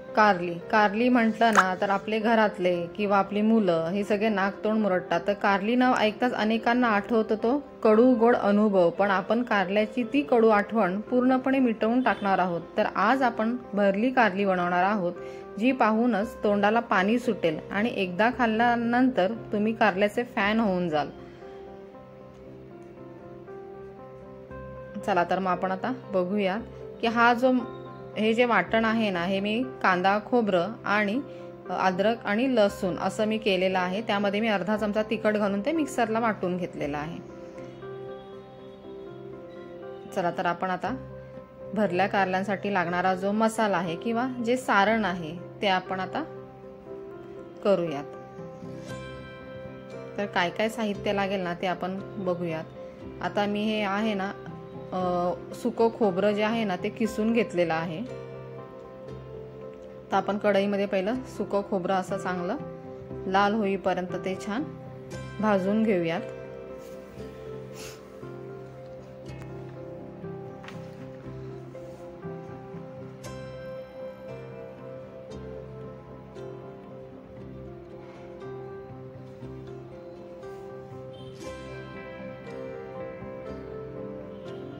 कारली कारली म्हटलं ना तर आपले घरातले किंवा आपली मुलं हे सगळे नाक तोंड मुरडतात। तर कारली नाव ऐकताच अनेकांना आठवतो तो कडू गोड अनुभव, पण आपण कारल्याची ती कडू आठवण पूर्णपणे मिटवून टाकणार आहोत। तर आज आपण भरली कारली बनवणार आहोत, जी पाहूनच तोंडाला पाणी सुटेल आणि एकदा खाल्ल्यानंतर तुम्ही कारल्याचे फॅन होऊन जाल। चला तर मग आपण आता बघूया की हे जे वाटण आहे ना, हे मी कांदा खोबरं आणि अद्रक आणि लसूण असं मी केलेलं आहे। त्यामध्ये मी अर्धा चमचा तिखट घालून ते मिक्सरला वाटून घेतलेलं आहे। चला तर आपण आता भरल्या कारल्यांसाठी लागणारा जो मसाला आहे किंवा जे सारण आहे ते आपण आता करूयात। तर काय काय साहित्य लागेल ना ते आपण बघूयात। आता मी हे आहे ना सुकं खोबरं जे आहे ना ते किसून घेतलेलं आहे। तर आपण कढईमध्ये पहिलं सुकं खोबरं असं चांगलं लाल होईपर्यंत ते छान भाजून घेऊयात।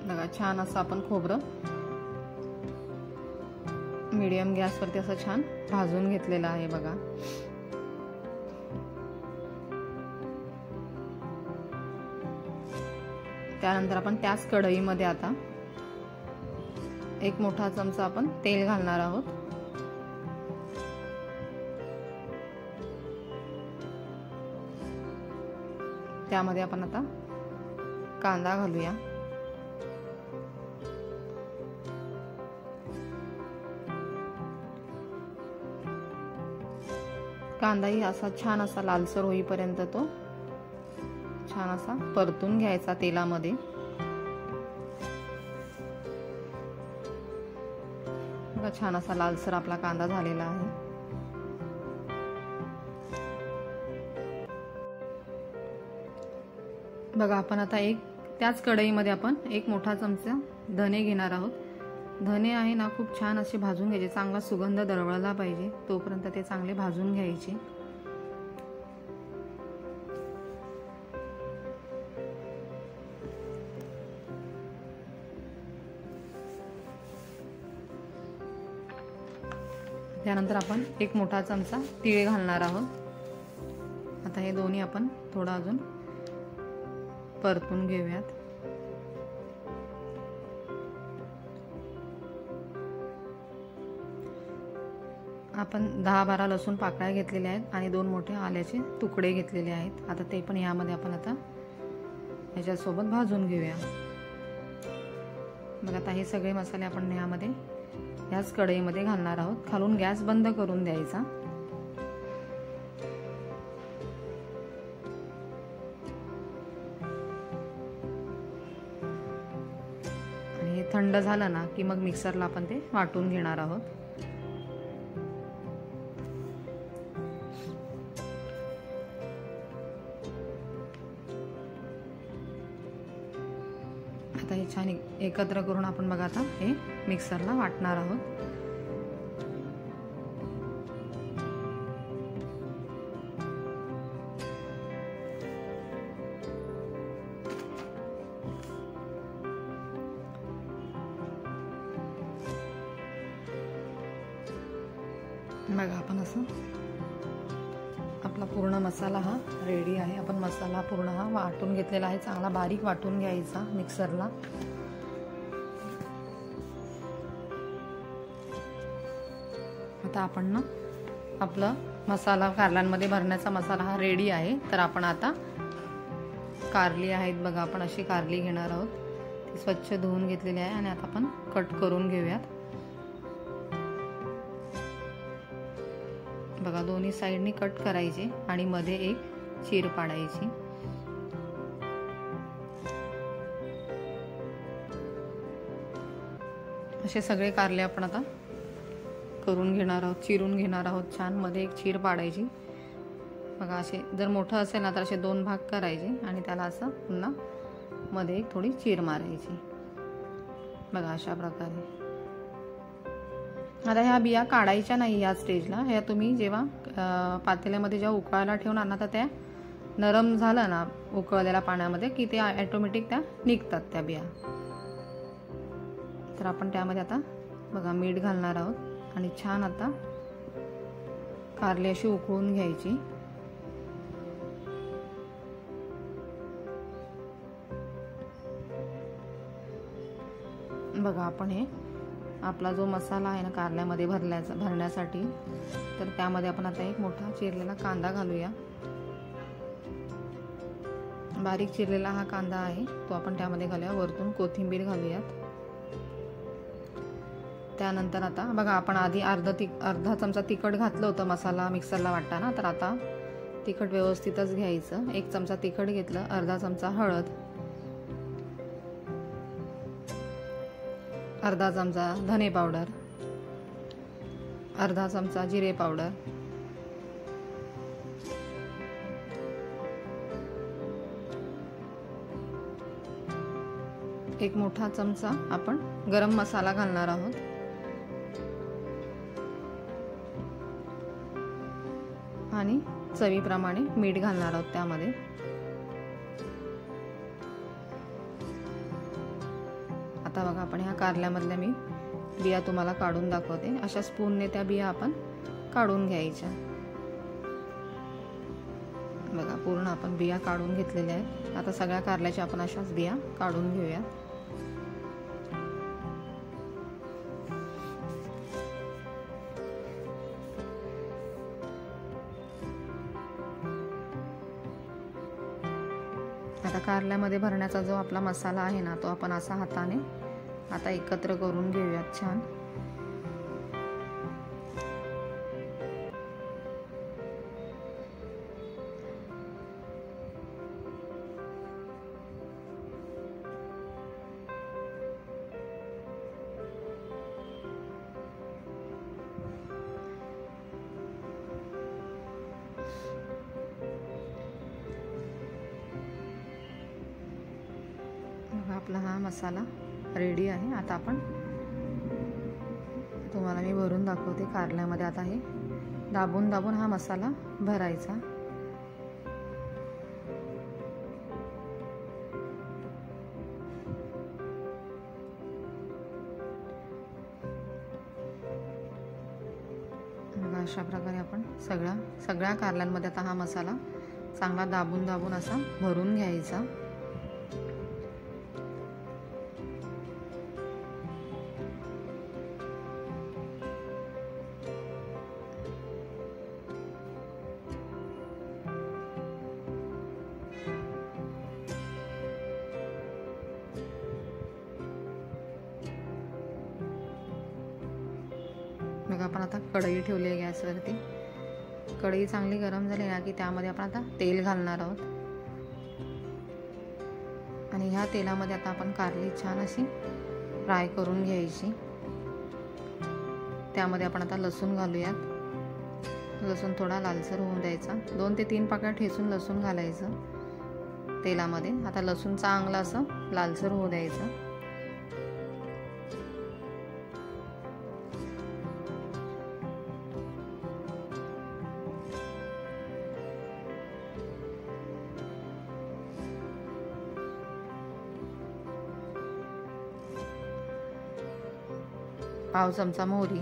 बघा छान असं आपण खोबरं मीडियम गॅसवरती असं छान भाजून घेतलेलं आहे बघा। त्यानंतर आपण त्याच कढईमध्ये आता एक मोठा चमचा आपण तेल घालणार आहोत। त्यामध्ये आपण आता कांदा घालूया। कांदाही असा छान असा लालसर होईपर्यंत तो छान असा परतून घ्यायचा तेलामध्ये। बघा छान असा लालसर आपला कांदा झालेला आहे। बघा आपण आता त्याच कढईमध्ये आपण एक मोठा चमचा धने घेणार आहोत। धने आहे ना खूप छान असे भाजून घ्यायचे, चांगला सुगंध दरवळला पाहिजे तोपर्यंत ते चांगले भाजून घ्यायचे। त्यानंतर आपण एक मोठा चमचा तीळ घालणार आहोत। आता हे दोन्ही आपण थोडं अजून परतून घेऊयात। आपण 10-12 लसूण पाकळ्या घेतलेल्या आहेत आणि 2 मोठे आल्याचे तुकडे घेतलेले आहेत। आता ते पण यामध्ये आपण आता याच्यासोबत भाजून घेऊया। बघा आता हे सगळे मसाले आपण यामध्ये याच कढईमध्ये घालणार आहोत। खालून गॅस बंद करून द्यायचा। आणि हे थंड झालं ना की मग मिक्सरला आपण ते वाटून घेणार आहोत। आता हे छान एकत्र करून आपण बघा आता हे मिक्सरला वाटणार आहोत। बघा आपण असं आपला पूर्ण मसाला हा रेडी आहे। आपण मसाला पूर्ण हा वाटून घेतलेला आहे, चांगला बारीक वाटून घ्यायचा मिक्सरला। आता आपण ना आपला मसाला कारल्यांमध्ये भरण्याचा मसाला हा रेडी आहे। तर आपण आता कारली आहेत बघा, आपण अशी कारली घेणार आहोत। ती स्वच्छ धुवून घेतलेली आहे आणि आता आपण कट करून घेऊयात। बघा दोन्ही साइडनी कट करायचे आणि मध्ये एक चीर पाडायची। असे सगळे कारले आपण आता करून घेणार आहोत, चिरून घेणार आहोत। छान मध्ये एक चीर पाडायची। बघा असे जर मोठं असेल ना तर असे 2 भाग करायचे आणि त्याला असं पुन्हा मध्ये एक थोडी चीर मारायची। बघा अशा प्रकारे आता ह्या बिया काढायच्या नाही या स्टेजला. ह्या तुम्ही जेव्हा पातेल्यामध्ये जेव्हा उकळायला ठेवणार ना, तर त्या नरम झालं ना उकळलेल्या पाण्यामध्ये की ते ॲटोमॅटिक त्या निघतात त्या बिया. तर आपण त्यामध्ये आता बघा मीठ घालणार आहोत आणि छान आता कारली अशी उकळून घ्यायची. बघा आपण हे आपला जो मसाला आहे ना कारल्यामध्ये भरण्यासाठी, तर त्यामध्ये आपण आता एक मोठा चिरलेला कांदा घालूया. बारीक चिरलेला हा कांदा आहे तो आपण त्यामध्ये घालूया. वरतून कोथिंबीर घालूयात. त्यानंतर आता बघा आपण आधी अर्धा चमचा तिखट घातलं होतं मसाला मिक्सरला वाटताना, तर आता तिखट व्यवस्थितच घ्यायचं. 1 चमचा तिखट घेतलं, अर्धा चमचा हळद, अर्धा चमचा धने पावडर, अर्धा चमचा जिरे पावडर, एक मोठा चमचा आपण गरम मसाला घालणार आहोत आणि चवीप्रमाणे मीठ घालणार आहोत त्यामध्ये. आता बघा आपण ह्या कारल्यामधल्या मी बिया तुम्हाला काढून दाखवते. अशा स्पूनने त्या बिया आपण काढून घ्यायच्या. बघा पूर्ण आपण बिया काढून घेतलेल्या आहेत. आता सगळ्या कारल्याच्या आपण अशाच बिया काढून घेऊया. आता कारल्यामध्ये भरण्याचा जो आपला मसाला आहे ना, तो आपण असा हाताने आता एकत्र करून घेऊयात छान. आपला हा मसाला रेडी आहे. आता आपण तुम्हाला मी भरून दाखवते कारल्यामध्ये. आता हे दाबून दाबून हा मसाला भरायचा. बघा अशा प्रकारे आपण सगळ्या कारल्यांमध्ये आता हा मसाला चांगला दाबून दाबून असा भरून घ्यायचा. मग आपण आता कढई ठेवली आहे गॅसवरती. कढई चांगली गरम झाली ना की त्यामध्ये आपण आता तेल घालणार आहोत आणि ह्या तेलामध्ये आता आपण कारली छान अशी फ्राय करून घ्यायची. त्यामध्ये आपण आता लसूण घालूयात. लसूण थोडा लालसर होऊन द्यायचा. 2 ते 3 पाकळ्या ठेचून लसूण घालायचं तेलामध्ये. आता लसूण चांगलं असं लालसर होऊ द्यायचं. पाव चमचा मोहरी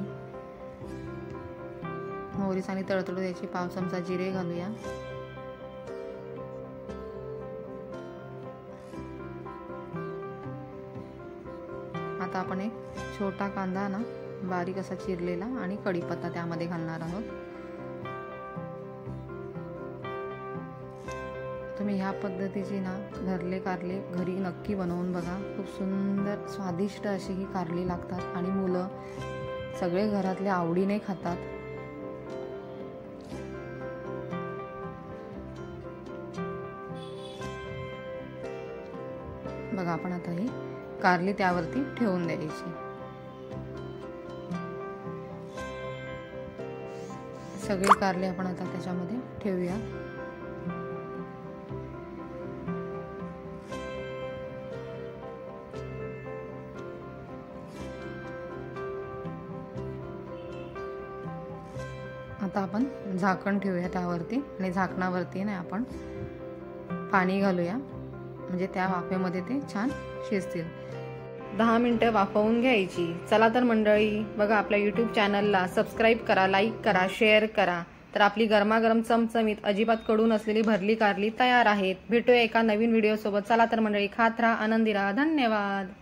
चांगली तळतळू द्यायची. पाव चमचा जिरे घालूया. आता आपण एक छोटा कांदा ना बारीक असा चिरलेला आणि कढीपत्ता त्यामध्ये घालणार आहोत. तुम्ही ह्या पद्धतीची ना घरले कारले घरी नक्की बनवून बघा. खूप सुंदर स्वादिष्ट अशी ही कारली लागतात आणि मुलं सगळे घरातले आवडीने खातात. बघा आपण आता ही कारली त्यावरती ठेवून द्यायची. सगळी कारली आपण आता त्याच्यामध्ये ठेवूया. आता आपण झाकण ठेवूया त्यावरती आणि झाकणावरती ना आपण पाणी घालूया, म्हणजे त्या वाफेमध्ये ते छान शिजतील. 10 मिनिटं वाफवून घ्यायची. चला तर मंडळी, बघा आपल्या यूट्यूब चॅनलला सबस्क्राईब करा, लाईक करा, शेअर करा. तर आपली गरमागरम चमचमीत अजिबात कडू नसलेली भरली कारली तयार आहेत. भेटूया एका नवीन व्हिडिओसोबत. चला तर मंडळी, खात राहा, आनंदी राहा. धन्यवाद.